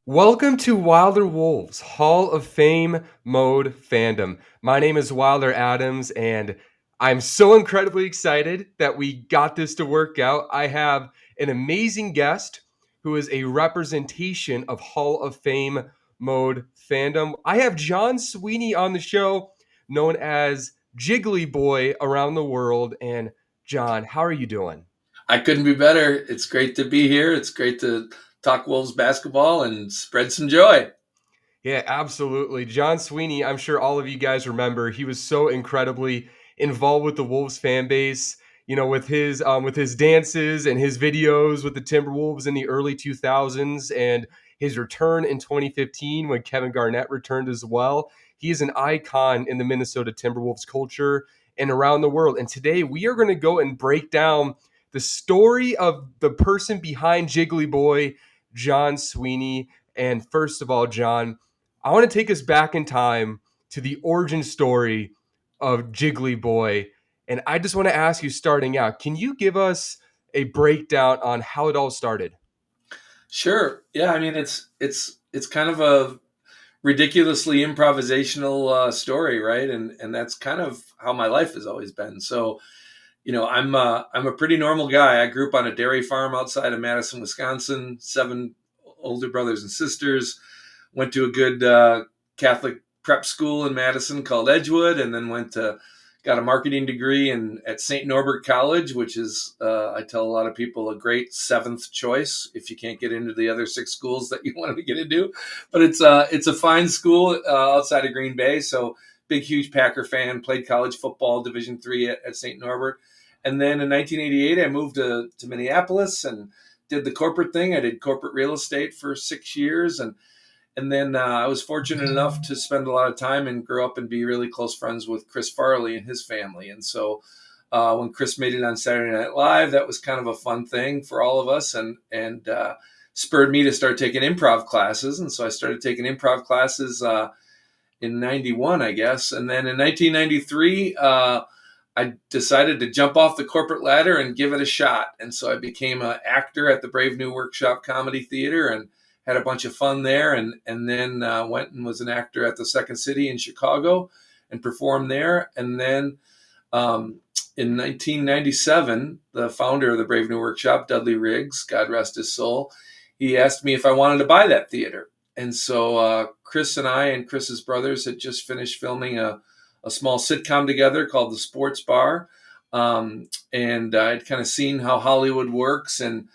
Welcome to Wilder Wolves Hall of Fame Mode Fandom. My name is Wilder Adams, and I'm so incredibly excited that we got this to work out. I have an amazing guest who is a representation of Hall of Fame Mode Fandom. I have John Sweeney on the show, known as Jiggly Boy around the world. And John, how are you doing? I couldn't be better. It's great to be here. It's great to talk Wolves basketball and spread some joy. Yeah, absolutely. John Sweeney, I'm sure all of you guys remember, he was so incredibly involved with the Wolves fan base, with his dances and his videos with the Timberwolves in the early 2000s and his return in 2015 when Kevin Garnett returned as well. He is an icon in the Minnesota Timberwolves culture and around the world. And today we are going to go and break down the story of the person behind Jiggly Boy, John Sweeney. And first of all, John, I want to take us back in time to the origin story of Jiggly Boy. And I just want to ask you, starting out, can you give us a breakdown on how it all started? Sure. Yeah, I mean it's kind of a ridiculously improvisational story, right? And that's kind of how my life has always been. So, I'm a pretty normal guy. I grew up on a dairy farm outside of Madison, Wisconsin. Seven older brothers and sisters. Went to a good Catholic prep school in Madison called Edgewood, and then got a marketing degree at St. Norbert College, which is I tell a lot of people a great seventh choice if you can't get into the other six schools that you wanted to get into. But it's a fine school outside of Green Bay, so big huge Packer fan. Played college football, Division III at St. Norbert, and then in 1988 I moved to Minneapolis and did the corporate thing. I did corporate real estate for 6 years, and then I was fortunate enough to spend a lot of time and grow up and be really close friends with Chris Farley and his family. And so when Chris made it on Saturday Night Live, that was kind of a fun thing for all of us, and spurred me to start taking improv classes. And so I started taking improv classes in '91, I guess. And then in 1993, I decided to jump off the corporate ladder and give it a shot. And so I became an actor at the Brave New Workshop Comedy Theater and had a bunch of fun there, and then went and was an actor at the Second City in Chicago and performed there. And then in 1997, the founder of the Brave New Workshop, Dudley Riggs, God rest his soul, he asked me if I wanted to buy that theater. And so Chris and I and Chris's brothers had just finished filming a small sitcom together called The Sports Bar. And I'd kind of seen how Hollywood works and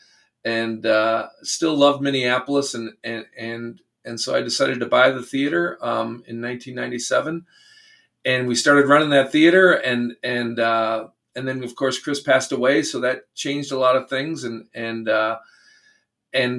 still loved Minneapolis, and so I decided to buy the theater in 1997, and we started running that theater, and then of course Chris passed away, so that changed a lot of things, and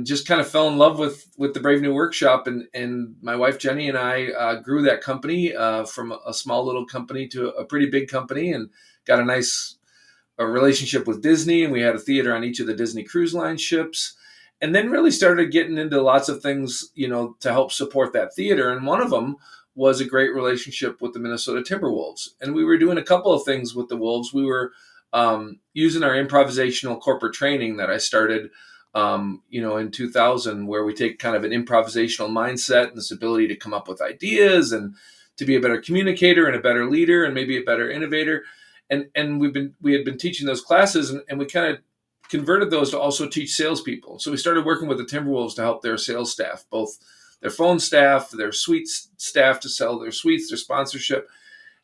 just kind of fell in love with the Brave New Workshop, and my wife Jenny and I grew that company from a small little company to a pretty big company, and got a relationship with Disney, and we had a theater on each of the Disney Cruise Line ships, and then really started getting into lots of things, to help support that theater. And one of them was a great relationship with the Minnesota Timberwolves. And we were doing a couple of things with the Wolves. We were using our improvisational corporate training that I started, in 2000, where we take kind of an improvisational mindset and this ability to come up with ideas and to be a better communicator and a better leader and maybe a better innovator. And we had been teaching those classes, and we kind of converted those to also teach salespeople. So we started working with the Timberwolves to help their sales staff, both their phone staff, their suites staff, to sell their suites, their sponsorship,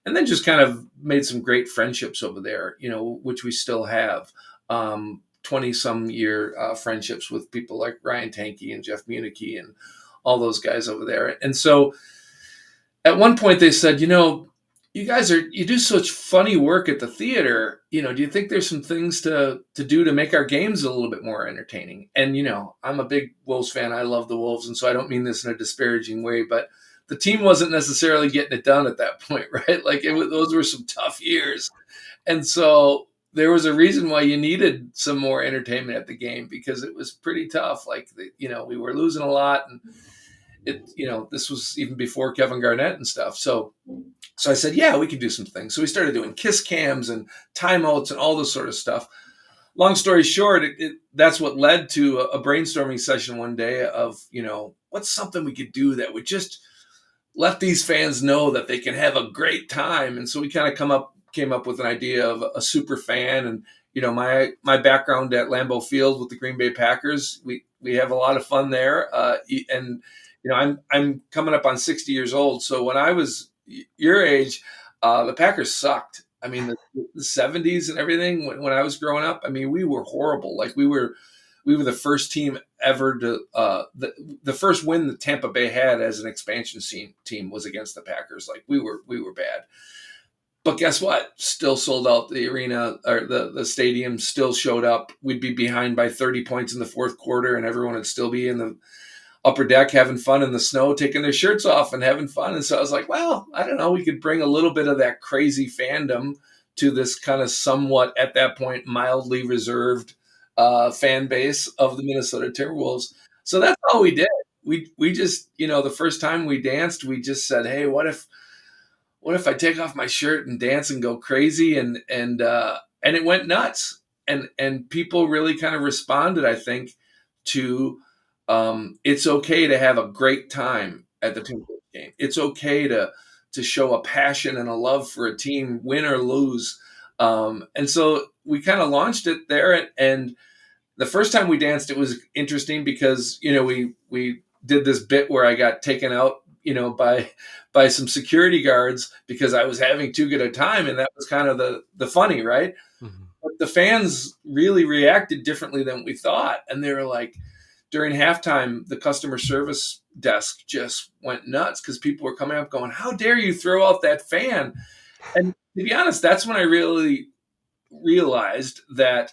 and then just kind of made some great friendships over there, which we still have. 20 some year friendships with people like Ryan Tankey and Jeff Munichie and all those guys over there. And so at one point they said, you do such funny work at the theater. Do you think there's some things to do to make our games a little bit more entertaining? And, I'm a big Wolves fan. I love the Wolves. And so I don't mean this in a disparaging way, but the team wasn't necessarily getting it done at that point, right? Like those were some tough years. And so there was a reason why you needed some more entertainment at the game, because it was pretty tough. Like, we were losing a lot, and this was even before Kevin Garnett and stuff. So I said, yeah, we could do some things. So we started doing kiss cams and timeouts and all this sort of stuff. Long story short, that's what led to a brainstorming session one day of, what's something we could do that would just let these fans know that they can have a great time. And so we kind of came up with an idea of a super fan. And my background at Lambeau Field with the Green Bay Packers, we have a lot of fun there. And I'm coming up on 60 years old. So when I was your age, the Packers sucked. I mean, the 70s and everything, when I was growing up, I mean, we were horrible. Like we were the first team ever to the first win that Tampa Bay had as an expansion team was against the Packers. Like we were bad. But guess what? Still sold out the arena, or the stadium still showed up. We'd be behind by 30 points in the fourth quarter, and everyone would still be in the upper deck having fun in the snow, taking their shirts off and having fun. And so I was like, well, I don't know, we could bring a little bit of that crazy fandom to this kind of somewhat, at that point, mildly reserved fan base of the Minnesota Timberwolves. So that's all we did. We just, the first time we danced, we just said, hey, what if I take off my shirt and dance and go crazy? And it went nuts. And people really kind of responded, I think, to it's okay to have a great time at the Timberwolves game. It's okay to show a passion and a love for a team, win or lose. And so we kind of launched it there. And the first time we danced, it was interesting because, we did this bit where I got taken out, by some security guards because I was having too good a time. And that was kind of the funny, right? Mm-hmm. But the fans really reacted differently than we thought. And they were like, during halftime, the customer service desk just went nuts because people were coming up going, how dare you throw out that fan? And to be honest, that's when I really realized that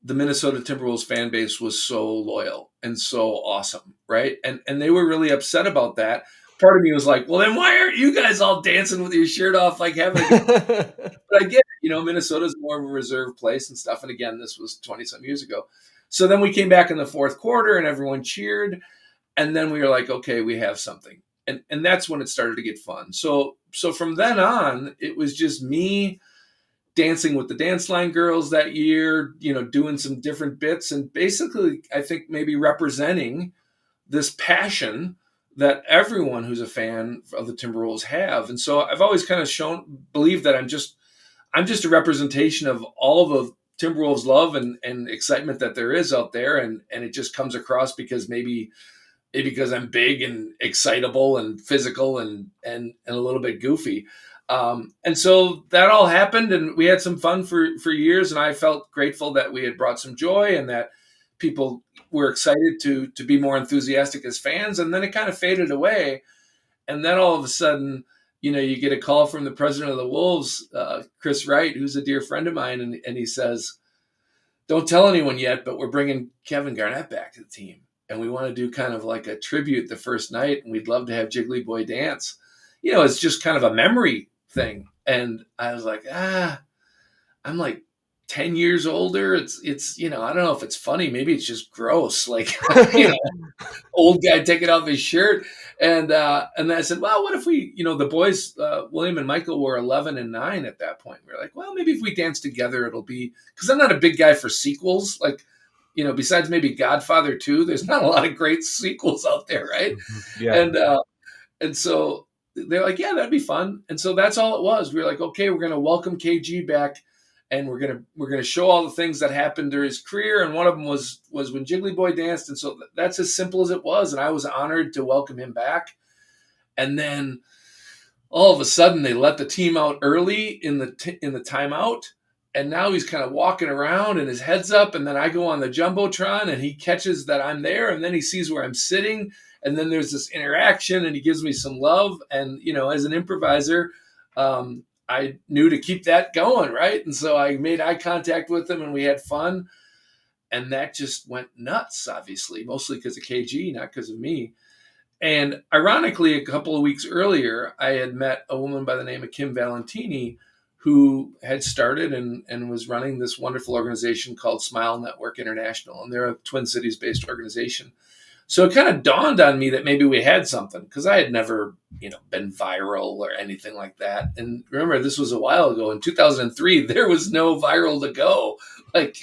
the Minnesota Timberwolves fan base was so loyal and so awesome, right? And they were really upset about that. Part of me was like, well, then why aren't you guys all dancing with your shirt off, like having a good But I get it, Minnesota's more of a reserved place and stuff. And again, this was 20-some years ago. So then we came back in the fourth quarter and everyone cheered. And then we were like, okay, we have something. And that's when it started to get fun. So from then on, it was just me dancing with the Dance Line girls that year, doing some different bits. And basically, I think maybe representing this passion that everyone who's a fan of the Timberwolves have. And so I've always kind of believed that I'm just a representation of all of the Timberwolves love and excitement that there is out there. And it just comes across because maybe because I'm big and excitable and physical and a little bit goofy. And so that all happened and we had some fun for years. And I felt grateful that we had brought some joy and that people were excited to be more enthusiastic as fans. And then it kind of faded away. And then all of a sudden, you get a call from the president of the Wolves, Chris Wright, who's a dear friend of mine. And he says, don't tell anyone yet, but we're bringing Kevin Garnett back to the team. And we want to do kind of like a tribute the first night. And we'd love to have Jiggly Boy dance. It's just kind of a memory thing. And I was like, I'm like 10 years older. It's I don't know if it's funny. Maybe it's just gross. Like, old guy taking off his shirt. And then I said, well, what if we, the boys, William and Michael were 11 and 9 at that point. We were like, well, maybe if we dance together, it'll be, because I'm not a big guy for sequels. Like, besides maybe Godfather 2, there's not a lot of great sequels out there. Right. Yeah. And so they're like, yeah, that'd be fun. And so that's all it was. We were like, okay, we're going to welcome KG back. And we're gonna show all the things that happened during his career, and one of them was when Jiggly Boy danced, and so that's as simple as it was. And I was honored to welcome him back. And then all of a sudden, they let the team out early in the timeout, and now he's kind of walking around and his head's up. And then I go on the jumbotron, and he catches that I'm there, and then he sees where I'm sitting, and then there's this interaction, and he gives me some love. And as an improviser, I knew to keep that going, right? And so I made eye contact with him and we had fun. And that just went nuts, obviously, mostly because of KG, not because of me. And ironically, a couple of weeks earlier, I had met a woman by the name of Kim Valentini who had started and was running this wonderful organization called Smile Network International. And they're a Twin Cities-based organization. So it kind of dawned on me that maybe we had something, because I had never, been viral or anything like that. And remember, this was a while ago. In 2003, there was no viral to go. Like,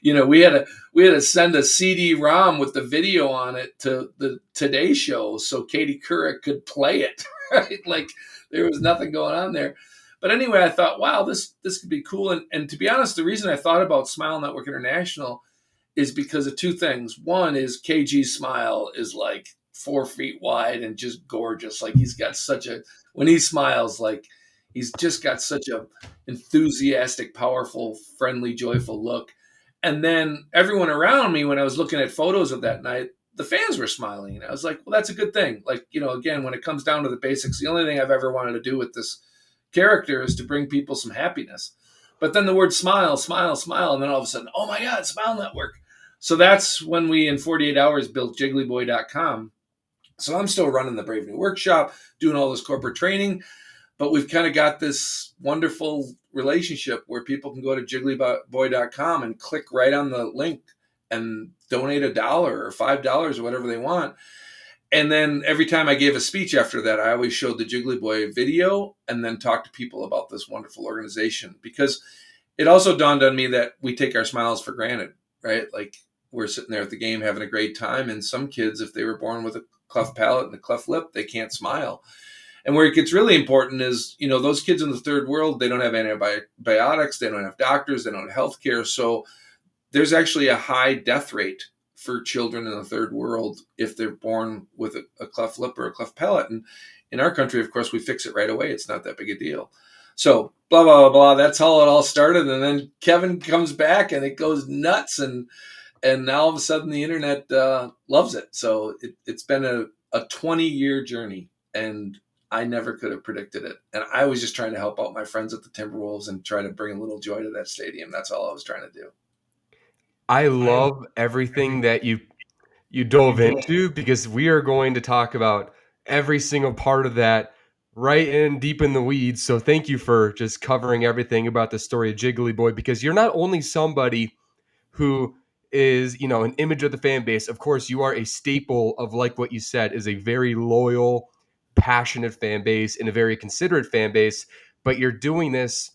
we had to send a CD-ROM with the video on it to the Today Show so Katie Couric could play it. Right, like there was nothing going on there. But anyway, I thought, wow, this could be cool. And to be honest, the reason I thought about Smile Network International is because of two things. One is KG's smile is like 4 feet wide and just gorgeous. Like he's got such a when he smiles, like he's just got such a enthusiastic, powerful, friendly, joyful look. And then everyone around me, when I was looking at photos of that night, the fans were smiling. And I was like, well, that's a good thing. Like, again, when it comes down to the basics, the only thing I've ever wanted to do with this character is to bring people some happiness. But then the word smile, smile, smile. And then all of a sudden, oh my God, Smile Network. So that's when we, in 48 hours, built jigglyboy.com. So I'm still running the Brave New Workshop, doing all this corporate training. But we've kind of got this wonderful relationship where people can go to jigglyboy.com and click right on the link and donate $1 or $5 or whatever they want. And then every time I gave a speech after that, I always showed the Jiggly Boy video and then talked to people about this wonderful organization, because it also dawned on me that we take our smiles for granted, right? Like we're sitting there at the game having a great time. And some kids, if they were born with a cleft palate and a cleft lip, they can't smile. And where it gets really important is, those kids in the third world, they don't have antibiotics, they don't have doctors, they don't have healthcare. So there's actually a high death rate for children in the third world if they're born with a cleft lip or a cleft palate. And in our country, of course, we fix it right away. It's not that big a deal. So blah, blah, blah, blah. That's how it all started. And then Kevin comes back and it goes nuts. And now all of a sudden the internet loves it. So it's been a 20-year journey. And I never could have predicted it. And I was just trying to help out my friends at the Timberwolves and try to bring a little joy to that stadium. That's all I was trying to do. I love everything that you dove into, because we are going to talk about every single part of that right in deep in the weeds. So thank you for just covering everything about the story of Jiggly Boy, because you're not only somebody who is, an image of the fan base. Of course, you are a staple of, like what you said, is a very loyal, passionate fan base and a very considerate fan base. But you're doing this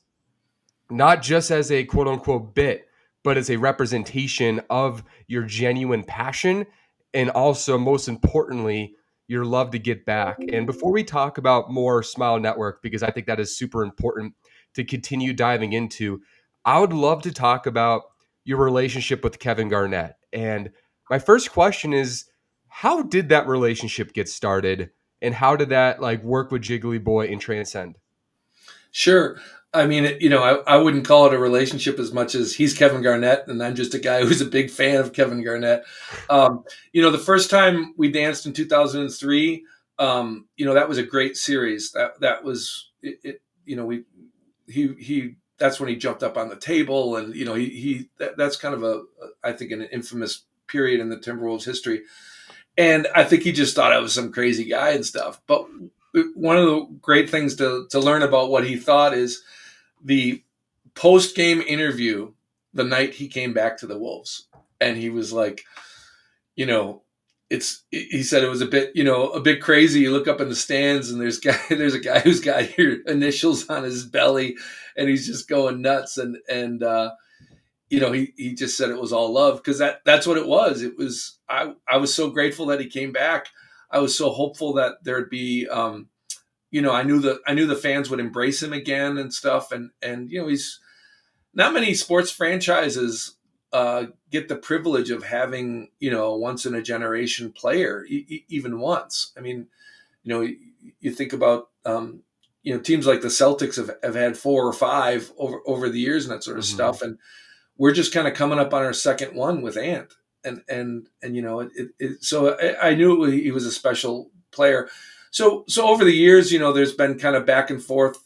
not just as a quote unquote bit, but as a representation of your genuine passion, and also, most importantly, your love to get back. And before we talk about more Smile Network, because I think that is super important to continue diving into, I would love to talk about your relationship with Kevin Garnett. And my first question is, how did that relationship get started? And how did that work with Jiggly Boy and transcend? Sure. I mean, I wouldn't call it a relationship as much as he's Kevin Garnett and I'm just a guy who's a big fan of Kevin Garnett. The first time we danced in 2003, that was a great series. That was it. That's when he jumped up on the table, and that's kind of I think an infamous period in the Timberwolves history. And I think he just thought I was some crazy guy and stuff. But one of the great things to learn about what he thought is the post-game interview the night he came back to the Wolves. And he was like, he said it was a bit crazy. You look up in the stands and there's a guy who's got your initials on his belly and he's just going nuts. And he just said it was all love, because that's what it was. It was, I was so grateful that he came back. I was so hopeful that there'd be, I knew the fans would embrace him again and stuff. And he's not many sports franchises get the privilege of having, a once in a generation player, even once. I mean, you think about, teams like the Celtics have had 4 or 5 over the years and that sort of stuff. And we're just kind of coming up on our second one with Ant. And so I knew he was a special player. So over the years, there's been kind of back and forth.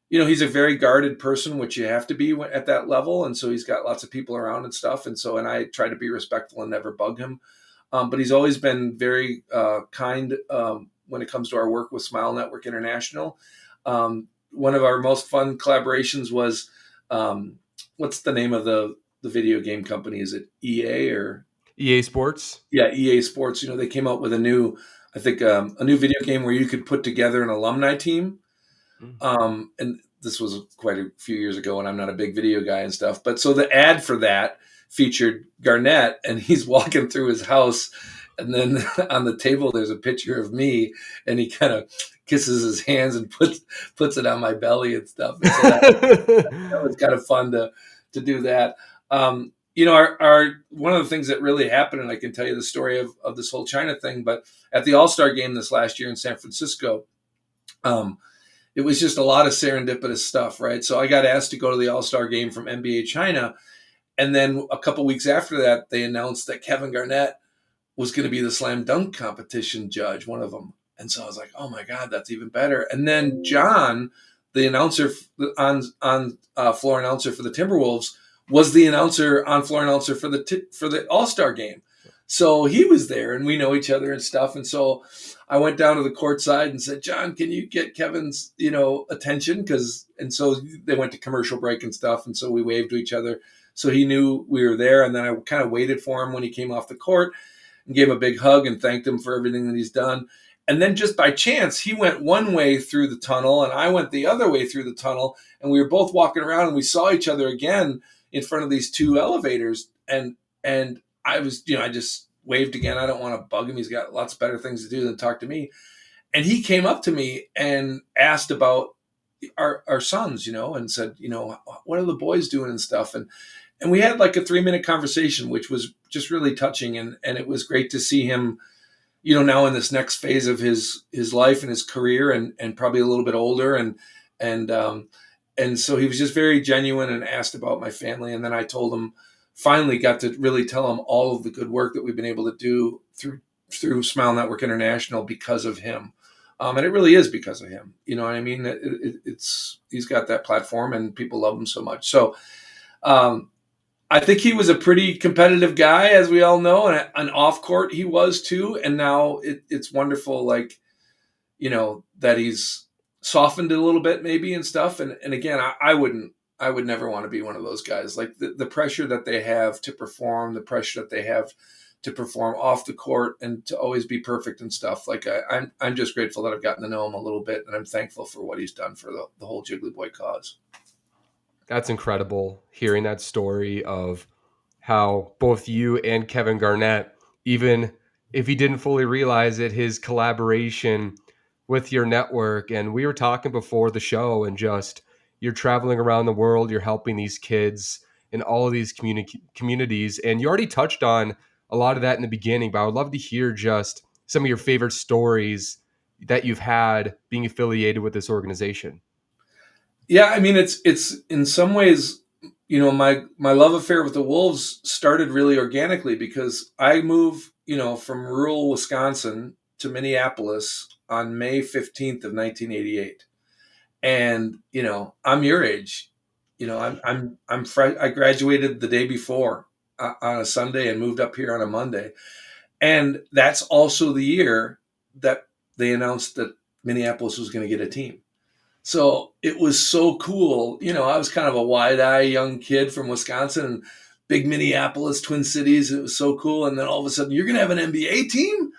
He's a very guarded person, which you have to be at that level. And so he's got lots of people around and stuff. And I try to be respectful and never bug him. But he's always been very kind when it comes to our work with Smile Network International. One of our most fun collaborations was, what's the name of the video game company? Is it EA or EA Sports? Yeah, EA Sports. They came out with a new video game where you could put together an alumni team. And this was quite a few years ago, and I'm not a big video guy and stuff. But so the ad for that featured Garnett, and he's walking through his house, and then on the table there's a picture of me, and he kind of kisses his hands and puts it on my belly and stuff. And so that was kind of fun to do that. Our one of the things that really happened, and I can tell you the story of this whole China thing, but at the All-Star game this last year in San Francisco, it was just a lot of serendipitous stuff, right? So I got asked to go to the All-Star game from NBA China, and then a couple weeks after that, they announced that Kevin Garnett was going to be the slam dunk competition judge, one of them. And so I was like, oh my God, that's even better. And then John, the announcer on floor announcer for the Timberwolves, was the announcer on floor announcer for the All-Star game. So he was there, and we know each other and stuff. And so I went down to the court side and said, John, can you get Kevin's, attention? And so they went to commercial break and stuff. And so we waved to each other. So he knew we were there. And then I kind of waited for him when he came off the court and gave him a big hug and thanked him for everything that he's done. And then just by chance, he went one way through the tunnel and I went the other way through the tunnel. And we were both walking around and we saw each other again in front of these two elevators. And I was, I just waved again. I don't want to bug him. He's got lots better things to do than talk to me. And he came up to me and asked about our sons, and said, what are the boys doing and stuff? And we had like a 3-minute conversation, which was just really touching. And it was great to see him, now in this next phase of his life and his career and probably a little bit older. And so he was just very genuine and asked about my family. And then I told him, finally got to really tell him all of the good work that we've been able to do through Smile Network International because of him. And it really is because of him. You know what I mean? He's got that platform and people love him so much. So I think he was a pretty competitive guy, as we all know, and off court he was too. And now it's wonderful, that he's softened it a little bit maybe and stuff. And again, I would never want to be one of those guys. Like the pressure that they have to perform, the pressure that they have to perform off the court and to always be perfect and stuff. Like I'm just grateful that I've gotten to know him a little bit, and I'm thankful for what he's done for the whole Jiggly Boy cause. That's incredible, hearing that story of how both you and Kevin Garnett, even if he didn't fully realize it, his collaboration with your network. And we were talking before the show, and just you're traveling around the world, you're helping these kids in all of these communities. And you already touched on a lot of that in the beginning, but I would love to hear just some of your favorite stories that you've had being affiliated with this organization. Yeah, I mean, it's in some ways, my love affair with the Wolves started really organically because I moved, from rural Wisconsin to Minneapolis on May 15th of 1988. And, I'm your age. I'm fresh. I graduated the day before on a Sunday and moved up here on a Monday. And that's also the year that they announced that Minneapolis was going to get a team. So it was so cool. I was kind of a wide-eyed young kid from Wisconsin and big Minneapolis, Twin Cities. It was so cool. And then all of a sudden, you're going to have an NBA team?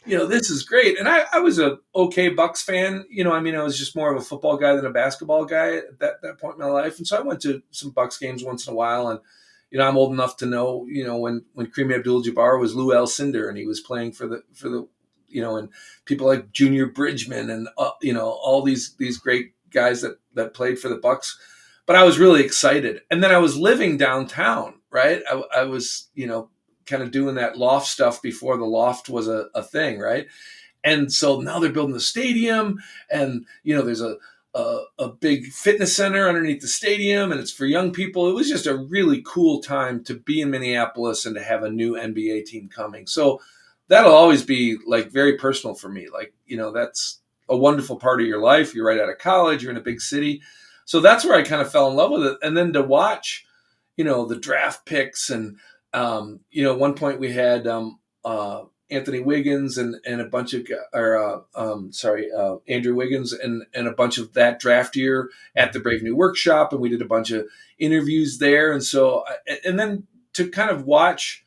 This is great. And I was a okay Bucks fan. I was just more of a football guy than a basketball guy at that point in my life. And so I went to some Bucks games once in a while. And, I'm old enough to know, when Kareem Abdul-Jabbar was Lou Alcindor and he was playing for the and people like Junior Bridgman and, all these great guys that played for the Bucks. But I was really excited. And then I was living downtown, right? I was, kind of doing that loft stuff before the loft was a thing, right? And so now they're building the stadium, and there's a big fitness center underneath the stadium, and it's for young people. It was just a really cool time to be in Minneapolis and to have a new NBA team coming. So that'll always be like very personal for me. Like, that's a wonderful part of your life. You're right out of college, you're in a big city. So that's where I kind of fell in love with it. And then to watch, the draft picks and, at one point we had Anthony Wiggins and a bunch of, Andrew Wiggins and a bunch of that draft year at the Brave New Workshop, and we did a bunch of interviews there. And so, and then to kind of watch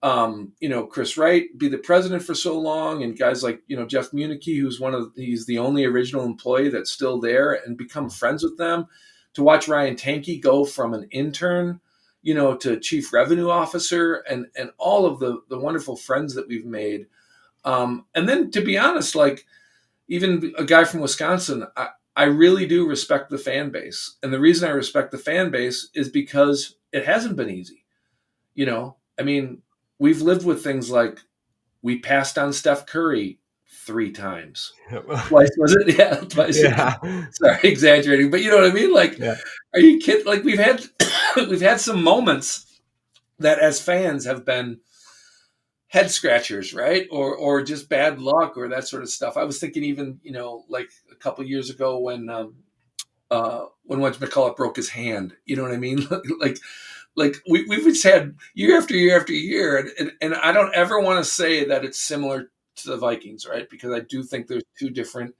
Chris Wright be the president for so long, and guys like Jeff Munichie, he's the only original employee that's still there, and become friends with them. To watch Ryan Tankey go from an intern, to chief revenue officer, and all of the wonderful friends that we've made. And then, to be honest, like even a guy from Wisconsin, I really do respect the fan base, and the reason I respect the fan base is because it hasn't been easy. I mean, we've lived with things like we passed on Steph Curry 3 times. Twice, was it? Yeah, twice. Yeah. Sorry, exaggerating, but you know what I mean? Like, Yeah. are you kidding? Like, we've had we've had some moments that as fans have been head scratchers, right? Or just bad luck or that sort of stuff. I was thinking even, like a couple years ago when Wedge McCullough broke his hand, you know what I mean? like we've just had year after year after year, and I don't ever want to say that it's similar to the Vikings, right? Because I do think there's two different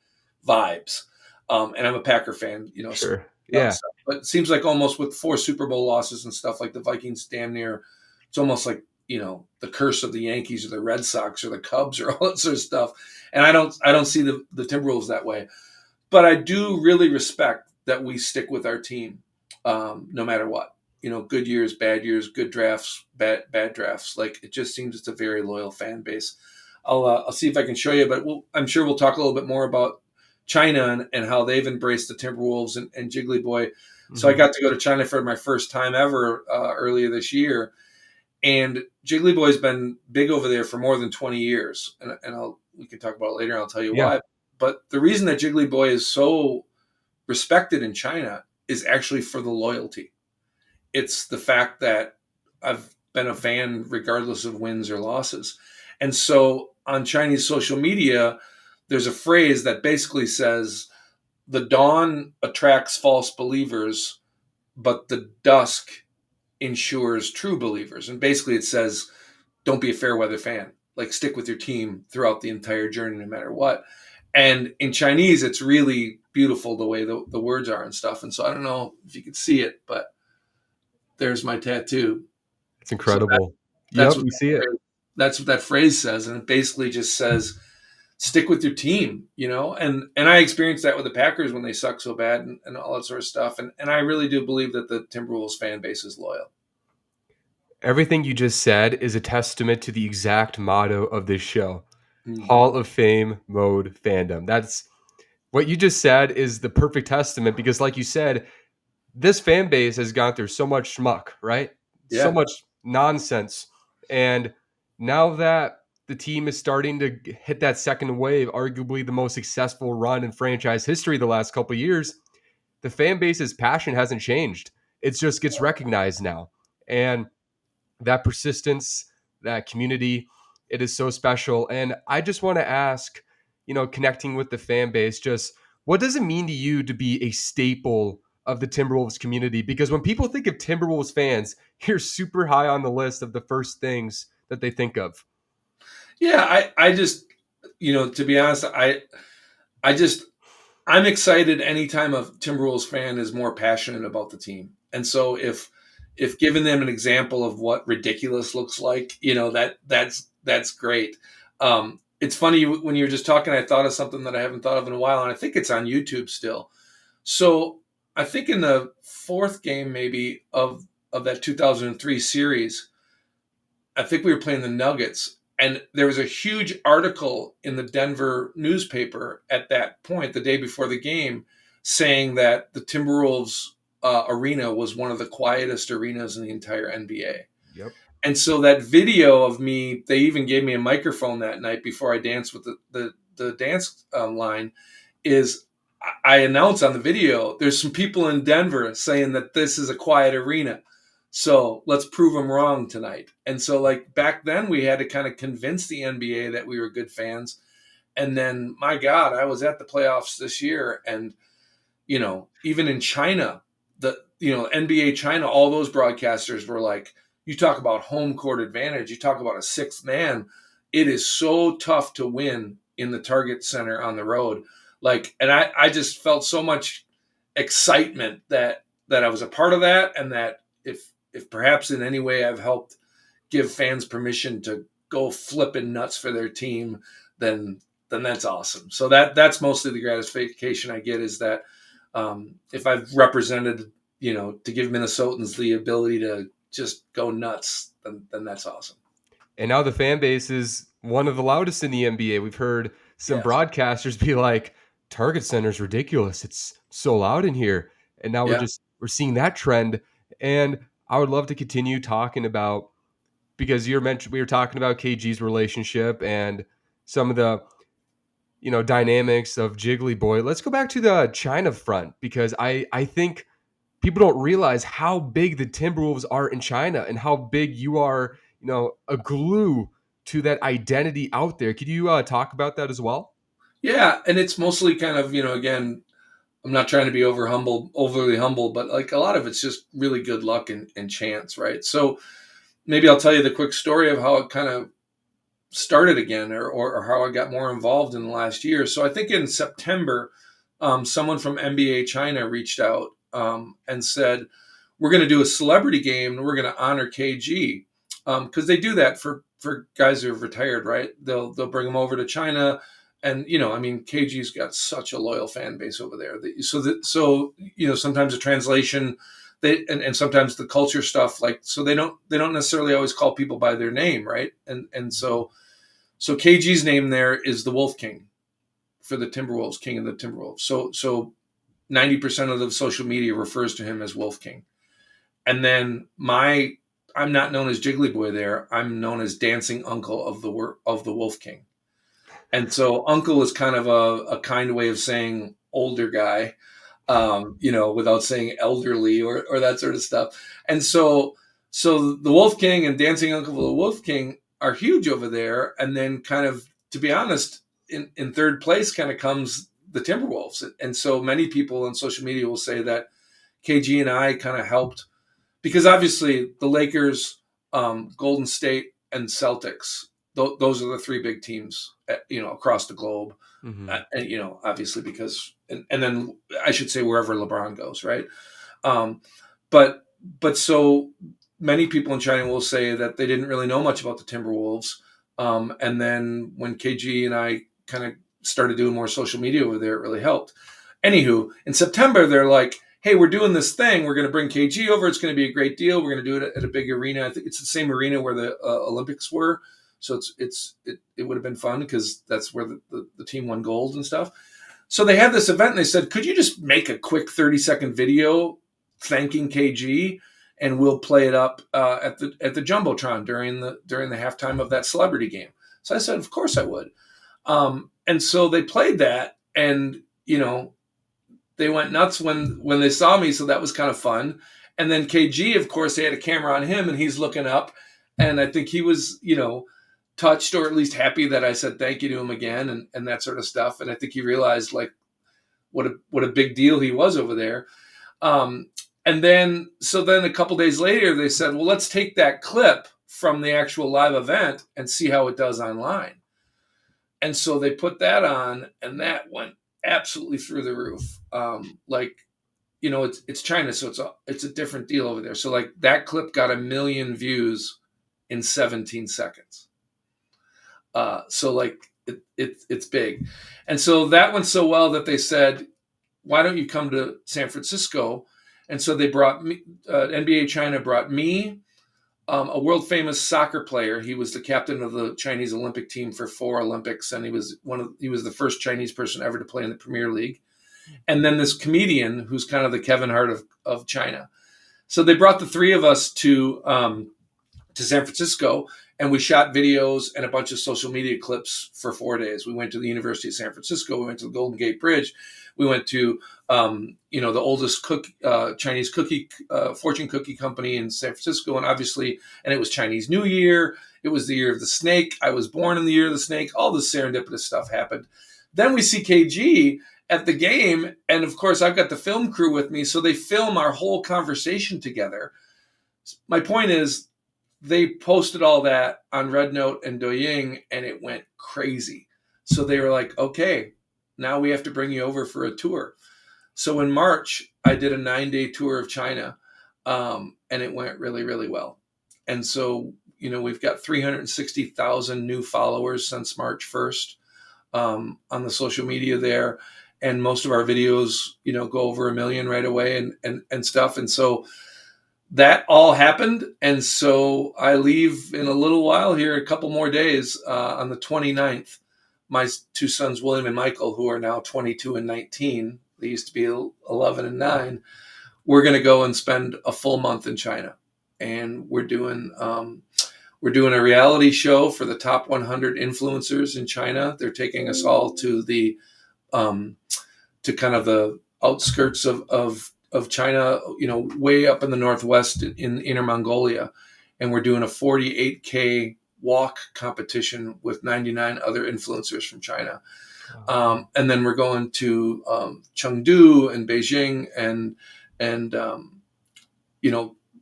vibes. And I'm a Packer fan, Sure. Yeah. but it seems like almost with 4 Super Bowl losses and stuff, like the Vikings damn near, it's almost like, the curse of the Yankees or the Red Sox or the Cubs or all that sort of stuff. And I don't see the Timberwolves that way. But I do really respect that we stick with our team, no matter what. Good years, bad years, good drafts, bad drafts. Like, it just seems it's a very loyal fan base. I'll see if I can show you, but I'm sure we'll talk a little bit more about China and how they've embraced the Timberwolves and Jiggly Boy. So I got to go to China for my first time ever earlier this year, and Jiggly Boy's been big over there for more than 20 years, and we can talk about it later. And I'll tell you Yeah. why. But the reason that Jiggly Boy is so respected in China is actually for the loyalty. It's the fact that I've been a fan regardless of wins or losses. And so on Chinese social media, there's a phrase that basically says, the dawn attracts false believers, but the dusk ensures true believers. And basically it says, don't be a fair weather fan. Like, stick with your team throughout the entire journey, no matter what. And in Chinese, it's really beautiful the way the words are and stuff. And so I don't know if you could see it, but there's my tattoo. It's So incredible. that's Yep, what we see it. that phrase says, and it basically just says, stick with your team, And I experienced that with the Packers when they suck so bad and all that sort of stuff. And I really do believe that the Timberwolves fan base is loyal. Everything you just said is a testament to the exact motto of this show. Mm-hmm. Hall of Fame mode fandom. That's what you just said is the perfect testament because, like you said, this fan base has gone through so much schmuck, right? So Yeah. much nonsense. And now that the team is starting to hit that second wave, arguably the most successful run in franchise history the last couple of years, the fan base's passion hasn't changed. It just gets recognized now. And that persistence, that community, it is so special. And I just want to ask, connecting with the fan base, just what does it mean to you to be a staple of the Timberwolves community? Because when people think of Timberwolves fans, you're super high on the list of the first things that they think of. Yeah. I just, to be honest, I just, I'm excited anytime a Timberwolves fan is more passionate about the team. And so if giving them an example of what ridiculous looks like, that's great. It's funny when you were just talking, I thought of something that I haven't thought of in a while, and I think it's on YouTube still. So I think in the 4th game maybe of that 2003 series, I think we were playing the Nuggets, and there was a huge article in the Denver newspaper at that point, the day before the game, saying that the Timberwolves arena was one of the quietest arenas in the entire NBA. Yep. And so that video of me, they even gave me a microphone that night before I danced with the dance line, is I announced on the video, there's some people in Denver saying that this is a quiet arena. So let's prove them wrong tonight. And so, like, back then we had to kind of convince the NBA that we were good fans. And then, my God, I was at the playoffs this year, and even in China, the NBA China, all those broadcasters were like, you talk about home court advantage, you talk about a 6th man. It is so tough to win in the Target Center on the road. Like, and I just felt so much excitement that I was a part of that, and that if perhaps in any way I've helped give fans permission to go flipping nuts for their team, then that's awesome. So that's mostly the gratification I get, is that if I've represented, to give Minnesotans the ability to just go nuts, then that's awesome. And now the fan base is one of the loudest in the NBA. We've heard some Yes. broadcasters be like, Target Center is ridiculous. It's so loud in here. And now Yeah. we're seeing that trend. And I would love to continue talking about, because we were talking about KG's relationship and some of the dynamics of Jiggly Boy. Let's go back to the China front, because I think people don't realize how big the Timberwolves are in China and how big you are, a glue to that identity out there. Could you talk about that as well? Yeah, and it's mostly kind of, again, I'm not trying to be overly humble, but like a lot of it's just really good luck and chance, right? So maybe I'll tell you the quick story of how it kind of started again, or how I got more involved in the last year. So I think in September, someone from NBA China reached out and said, we're going to do a celebrity game and we're going to honor KG, because they do that for guys who have retired, right? They'll bring them over to China. And I mean, KG's got such a loyal fan base over there. So sometimes the translation, and sometimes the culture stuff, like, so they don't necessarily always call people by their name, right? And so KG's name there is the Wolf King for the Timberwolves, King of the Timberwolves. So 90% of the social media refers to him as Wolf King. And then I'm not known as Jiggly Boy there. I'm known as Dancing Uncle of the Wolf King. And so Uncle is kind of a kind way of saying older guy, without saying elderly or that sort of stuff. And so the Wolf King and Dancing Uncle of the Wolf King are huge over there. And then, kind of, to be honest, in third place kind of comes the Timberwolves. And so many people on social media will say that KG and I kind of helped, because obviously the Lakers, Golden State, and Celtics, those are the three big teams, across the globe. Hmm. And obviously, because, and then I should say wherever LeBron goes, right? Um, but so many people in China will say that they didn't really know much about the Timberwolves, and then when KG and I kind of started doing more social media over there, it really helped. Anywho, in September, they're like, hey, we're doing this thing. We're going to bring KG over. It's going to be a great deal. We're going to do it at a big arena. I think it's the same arena where the Olympics were. So it would have been fun, because that's where the team won gold and stuff. So they had this event and they said, could you just make a quick 30-second video thanking KG, and we'll play it up at the Jumbotron during the halftime of that celebrity game. So I said, of course I would. And so they played that, and they went nuts when they saw me. So that was kind of fun. And then KG, of course, they had a camera on him, and he's looking up, and I think he was touched, or at least happy, that I said thank you to him again, and that sort of stuff. And I think he realized, like, what a big deal he was over there. And then a couple days later, they said, well, let's take that clip from the actual live event and see how it does online. And so they put that on, and that went absolutely through the roof. It's China, so it's a different deal over there. So, like, that clip got 1 million views in 17 seconds. So, like, it's big. And so that went so well that they said, why don't you come to San Francisco? And so they brought me, NBA China brought me, a world famous soccer player. He was the captain of the Chinese Olympic team for 4 Olympics, and he was the first Chinese person ever to play in the Premier League. And then this comedian who's kind of the Kevin Hart of China. So they brought the three of us to San Francisco, and we shot videos and a bunch of social media clips for 4 days. We went to the University of San Francisco. We went to the Golden Gate Bridge. We went to, the oldest Chinese fortune cookie company in San Francisco. And obviously, and it was Chinese New Year. It was the year of the snake. I was born in the year of the snake. All this serendipitous stuff happened. Then we see KG at the game. And of course, I've got the film crew with me. So they film our whole conversation together. My point is, they posted all that on Red Note and Douyin, and it went crazy. So they were like, okay, now we have to bring you over for a tour. So in March, I did a 9-day tour of China, and it went really, really well. And so, we've got 360,000 new followers since March 1st on the social media there. And most of our videos, go over 1 million right away and stuff. And so that all happened. And so I leave in a little while here, a couple more days on the 29th. My two sons, William and Michael, who are now 22 and 19, they used to be 11 and 9. We're going to go and spend a full month in China. And we're doing a reality show for the top 100 influencers in China. They're taking us all to the to kind of the outskirts of China, way up in the northwest in Inner Mongolia, and we're doing a 48K walk competition with 99 other influencers from China. And then we're going to Chengdu and Beijing and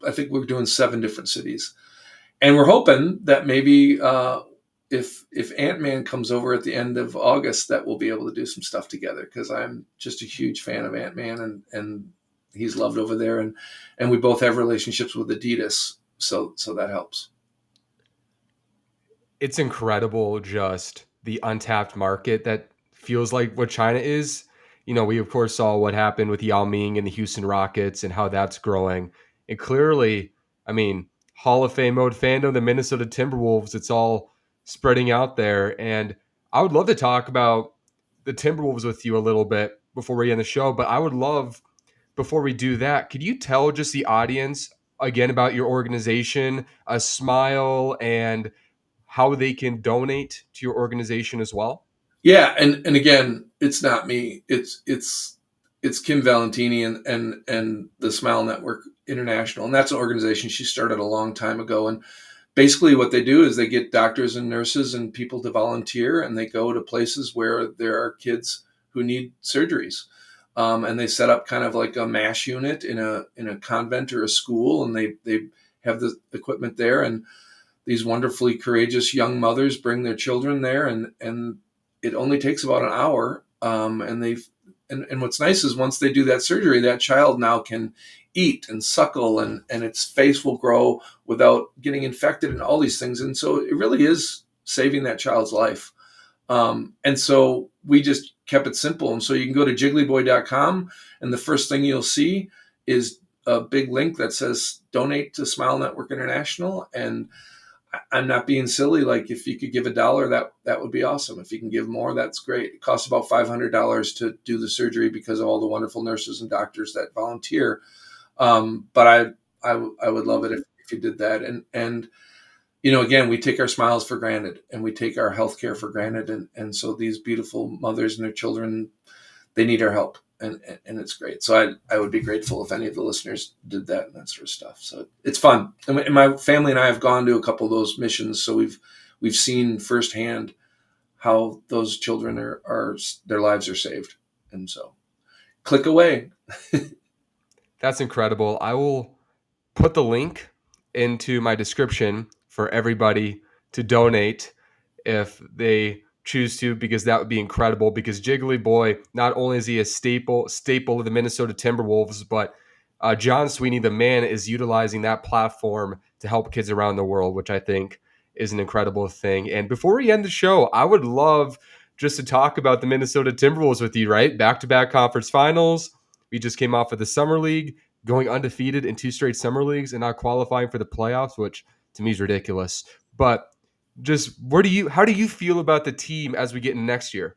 I think we're doing 7 different cities. And we're hoping that maybe if Ant-Man comes over at the end of August, that we'll be able to do some stuff together, because I'm just a huge fan of Ant-Man and he's loved over there, and we both have relationships with Adidas, so that helps. It's incredible, just the untapped market that feels like what China is. We of course saw what happened with Yao Ming and the Houston Rockets and how that's growing. And clearly, I mean, Hall of Fame mode fandom, the Minnesota Timberwolves, it's all spreading out there. And I would love to talk about the Timberwolves with you a little bit before we end the show. But I would love, before we do that, could you tell just the audience again about your organization, a smile, and how they can donate to your organization as well? Yeah, and again, it's not me. It's Kim Valentini and the Smile Network International, and that's an organization she started a long time ago. And basically, what they do is they get doctors and nurses and people to volunteer, and they go to places where there are kids who need surgeries, and they set up kind of like a MASH unit in a convent or a school, and they have the equipment there, and these wonderfully courageous young mothers bring their children there, and it only takes about an hour. And what's nice is once they do that surgery, that child now can eat and suckle, and its face will grow without getting infected and all these things. And so it really is saving that child's life. And so we just kept it simple. And so you can go to jigglyboy.com, and the first thing you'll see is a big link that says donate to Smile Network International. And I'm not being silly. Like, if you could give $1, that would be awesome. If you can give more, that's great. It costs about $500 to do the surgery because of all the wonderful nurses and doctors that volunteer. But I would love it if you did that. And again, we take our smiles for granted, and we take our healthcare for granted. And so these beautiful mothers and their children, they need our help. And it's great. So I would be grateful if any of the listeners did that and that sort of stuff. So it's fun. And my family and I have gone to a couple of those missions. So we've seen firsthand how those children are their lives are saved. And so click away. That's incredible. I will put the link into my description for everybody to donate if they choose to, because that would be incredible. Because Jiggly Boy, not only is he a staple of the Minnesota Timberwolves, but John Sweeney, the man, is utilizing that platform to help kids around the world, which I think is an incredible thing. And before we end the show, I would love just to talk about the Minnesota Timberwolves with you, right? Back-to-back conference finals. We just came off of the Summer League, going undefeated in 2 straight Summer Leagues and not qualifying for the playoffs, which to me is ridiculous. But just how do you feel about the team as we get in next year?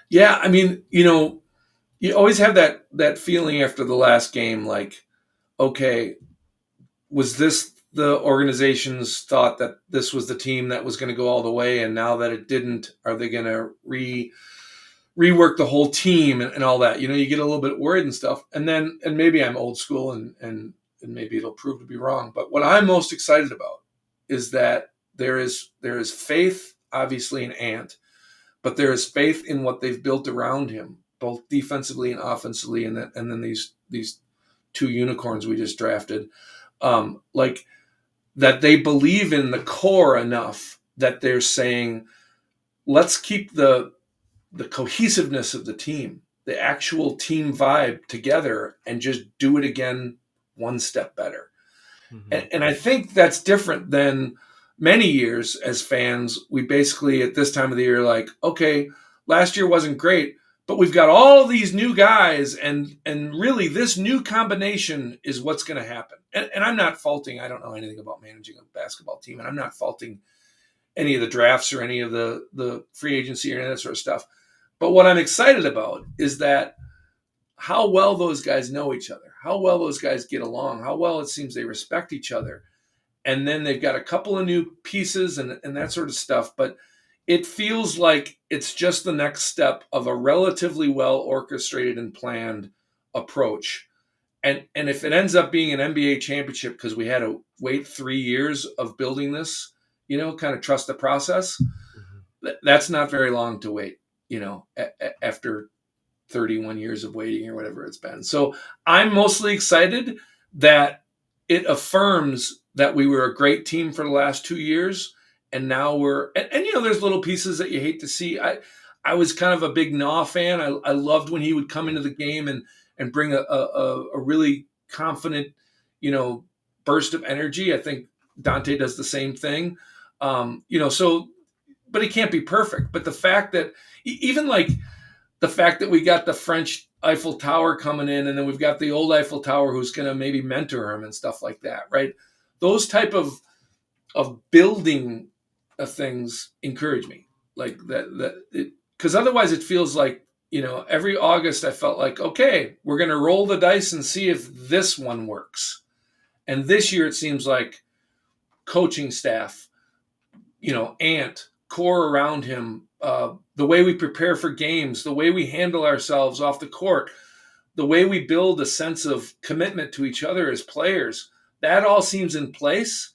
Yeah, I mean, you always have that feeling after the last game, like, okay, was this the organization's thought that this was the team that was going to go all the way, and now that it didn't, are they going to rework the whole team and all that? You get a little bit worried and stuff. And maybe I'm old school and maybe it'll prove to be wrong. But what I'm most excited about is that there is faith, obviously, in Ant, but there is faith in what they've built around him, both defensively and offensively, and then these 2 unicorns we just drafted, like that they believe in the core enough that they're saying, let's keep the cohesiveness of the team, the actual team vibe together, and just do it again one step better. Mhm. And I think that's different than many years as fans. We basically, at this time of the year, like, okay, last year wasn't great, but we've got all these new guys, and really this new combination is what's going to happen. And I'm not faulting. I don't know anything about managing a basketball team, and I'm not faulting any of the drafts or any of the free agency or any of that sort of stuff. But what I'm excited about is that how well those guys know each other, how well those guys get along, how well it seems they respect each other. And then they've got a couple of new pieces and that sort of stuff. But it feels like it's just the next step of a relatively well orchestrated and planned approach. And if it ends up being an NBA championship because we had to wait 3 years of building this, kind of trust the process, Mhm. that's not very long to wait, after 31 years of waiting or whatever it's been. So I'm mostly excited that it affirms that we were a great team for the last 2 years. And now there's little pieces that you hate to see. I was kind of a big Nah fan. I loved when he would come into the game and bring a really confident, you know, burst of energy. I think Dante does the same thing. So, but he can't be perfect. But the fact that even like the fact that we got the French Eiffel Tower coming in, and then we've got the old Eiffel Tower who's going to maybe mentor him and stuff like that, right? Those type of building things encourage me, like that because otherwise it feels like every August I felt like, okay, we're going to roll the dice and see if this one works, and this year it seems like coaching staff, Ant, core around him, the way we prepare for games, the way we handle ourselves off the court, the way we build a sense of commitment to each other as players, that all seems in place.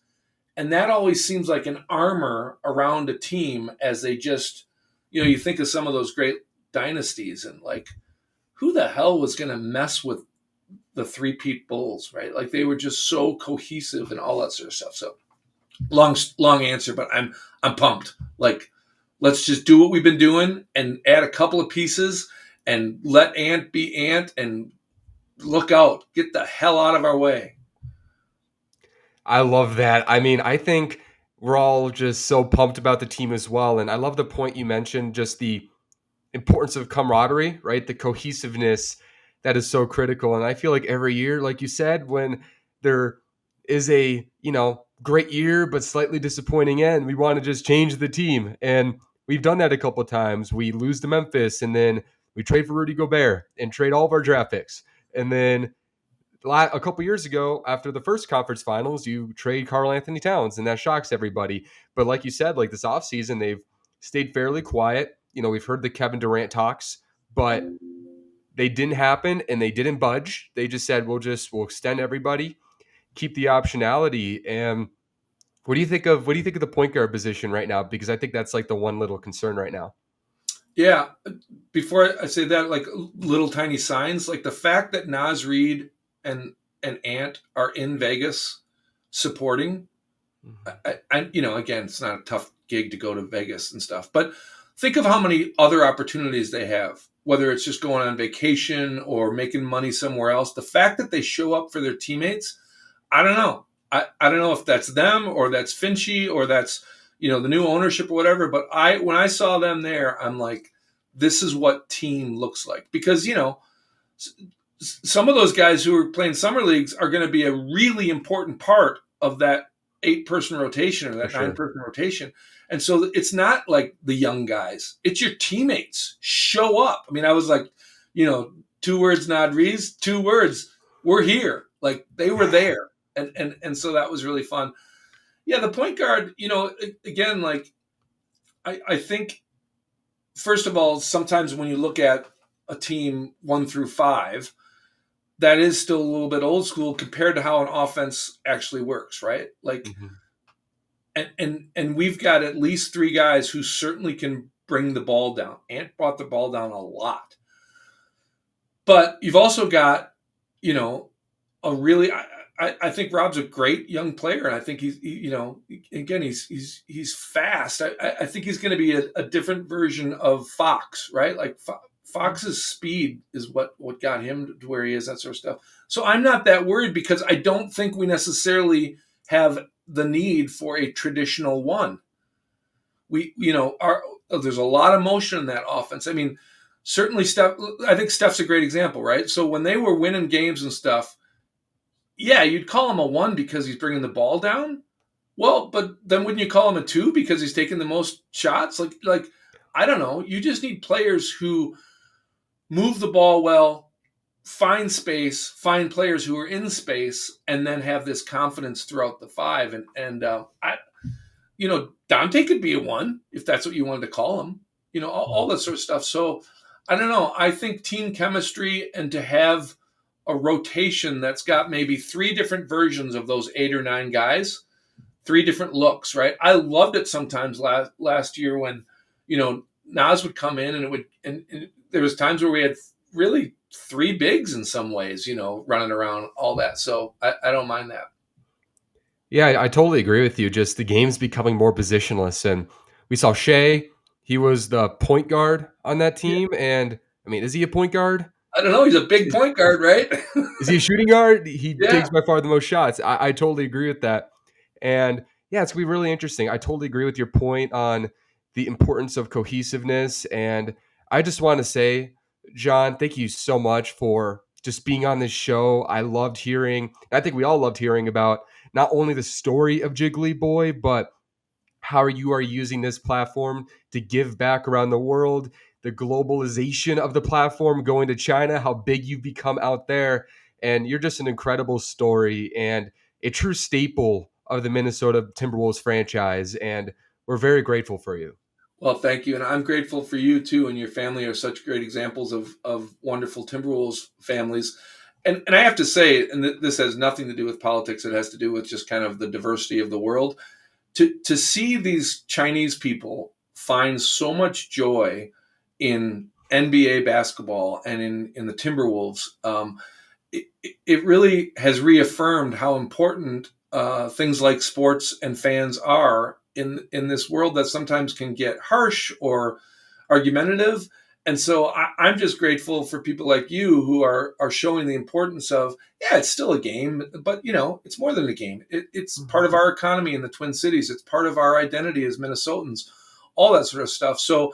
And that always seems like an armor around a team as they just, you think of some of those great dynasties and like, who the hell was going to mess with the three-peat Bulls, right? Like they were just so cohesive and all that sort of stuff. So long answer, but I'm pumped. Like, let's just do what we've been doing and add a couple of pieces and let Ant be Ant and look out. Get the hell out of our way. I love that. I mean, I think we're all just so pumped about the team as well. And I love the point you mentioned, just the importance of camaraderie, right? The cohesiveness that is so critical. And I feel like every year, like you said, when there is a, great year, but slightly disappointing end, we want to just change the team. And we've done that a couple of times. We lose to Memphis and then we trade for Rudy Gobert and trade all of our draft picks. And then a couple years ago, after the first conference finals, you trade Karl Anthony Towns, and that shocks everybody. But like you said, like this offseason, they've stayed fairly quiet. We've heard the Kevin Durant talks, but they didn't happen and they didn't budge. They just said, we'll extend everybody, keep the optionality. And what do you think of the point guard position right now? Because I think that's like the one little concern right now. Yeah. Before I say that, like little tiny signs, like the fact that Naz Reid and Ant are in Vegas supporting. Mhm. Again, it's not a tough gig to go to Vegas and stuff, but think of how many other opportunities they have, whether it's just going on vacation or making money somewhere else. The fact that they show up for their teammates, I don't know. I don't know if that's them or that's Finchy or that's, the new ownership or whatever. But when I saw them there, I'm like, this is what team looks like. Because, some of those guys who are playing summer leagues are going to be a really important part of that 8-person rotation or For that sure. 9-person rotation. And so it's not like the young guys, it's your teammates show up. I mean, I was like, 2 words, Nod Reeves, 2 words, we're here. Like they were there. And so that was really fun. Yeah. The point guard, again, like I think, first of all, sometimes when you look at a team 1 through 5, that is still a little bit old school compared to how an offense actually works, right? Like, Mhm. and we've got at least 3 guys who certainly can bring the ball down. Ant brought the ball down a lot, but you've also got, a really. I think Rob's a great young player, and I think again, he's fast. I think he's going to be a different version of Fox, right? Like Fox's speed is what got him to where he is, that sort of stuff. So I'm not that worried because I don't think we necessarily have the need for a traditional one. There's a lot of motion in that offense. I mean, certainly Steph. I think Steph's a great example, right? So when they were winning games and stuff, yeah, you'd call him a one because he's bringing the ball down. Well, but then wouldn't you call him a two because he's taking the most shots? Like I don't know. You just need players who move the ball well, find space, find players who are in space, and then have this confidence throughout the five. Dante could be a one if that's what you wanted to call him. All that sort of stuff. So I don't know. I think team chemistry and to have a rotation that's got maybe three different versions of those 8 or 9 guys, 3 different looks, right? I loved it sometimes last year when, Nas would come in and there was times where we had really 3 bigs in some ways, running around all that. So I don't mind that. Yeah, I totally agree with you. Just the game's becoming more positionless. And we saw Shea, he was the point guard on that team. And I mean, is he a point guard? I don't know. He's a big point guard, right? Is he a shooting guard? He Yeah. takes by far the most shots. I totally agree with that. And yeah, it's going to be really interesting. I totally agree with your point on the importance of cohesiveness. And I just want to say, John, thank you so much for just being on this show. I loved hearing, I think we all loved hearing about not only the story of Jiggly Boy, but how you are using this platform to give back around the world, the globalization of the platform going to China, how big you've become out there. And you're just an incredible story and a true staple of the Minnesota Timberwolves franchise. And we're very grateful for you. Well, thank you. And I'm grateful for you too. And your family are such great examples of wonderful Timberwolves families. And I have to say, and this has nothing to do with politics, it has to do with just kind of the diversity of the world. To see these Chinese people find so much joy in NBA basketball and in the Timberwolves, it really has reaffirmed how important things like sports and fans are in this world that sometimes can get harsh or argumentative. And so I'm just grateful for people like you who are showing the importance of, yeah, it's still a game, but it's more than a game. It's part of our economy in the Twin Cities. It's part of our identity as Minnesotans, all that sort of stuff. So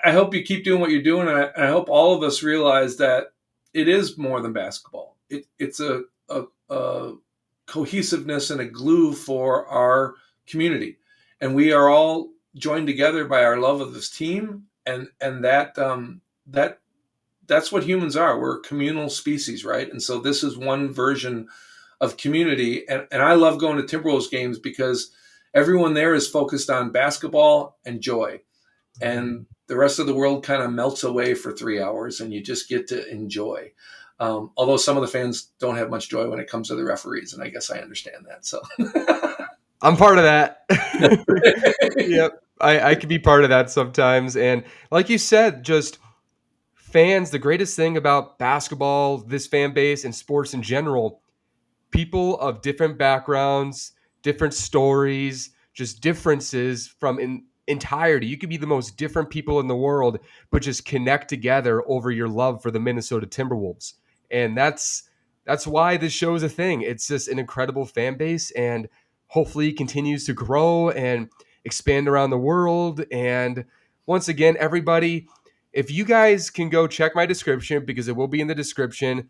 I hope you keep doing what you're doing. And I hope all of us realize that it is more than basketball. It's a cohesiveness and a glue for our community. And we are all joined together by our love of this team. And that's what humans are. We're a communal species, right? And so this is one version of community. And I love going to Timberwolves games because everyone there is focused on basketball and joy. And the rest of the world kind of melts away for 3 hours and you just get to enjoy. Although some of the fans don't have much joy when it comes to the referees. And I guess I understand that. So I'm part of that. Yep. I can be part of that sometimes. And like you said, just fans, the greatest thing about basketball, this fan base, and sports in general, people of different backgrounds, different stories, just differences from entirety. You could be the most different people in the world, but just connect together over your love for the Minnesota Timberwolves. And that's why this show is a thing. It's just an incredible fan base and hopefully continues to grow and expand around the world. And once again, everybody, if you guys can go check my description, because it will be in the description,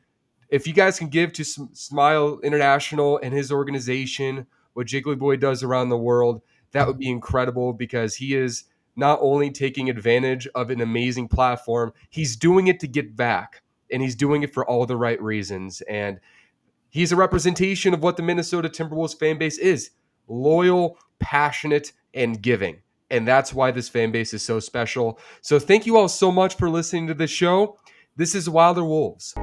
if you guys can give to Smile International and his organization what Jiggly Boy does around the world, that would be incredible because he is not only taking advantage of an amazing platform, he's doing it to get back, and he's doing it for all the right reasons. And he's a representation of what the Minnesota Timberwolves fan base is: loyal, passionate, and giving. And that's why this fan base is so special. So thank you all so much for listening to this show. This is Wilder Wolves.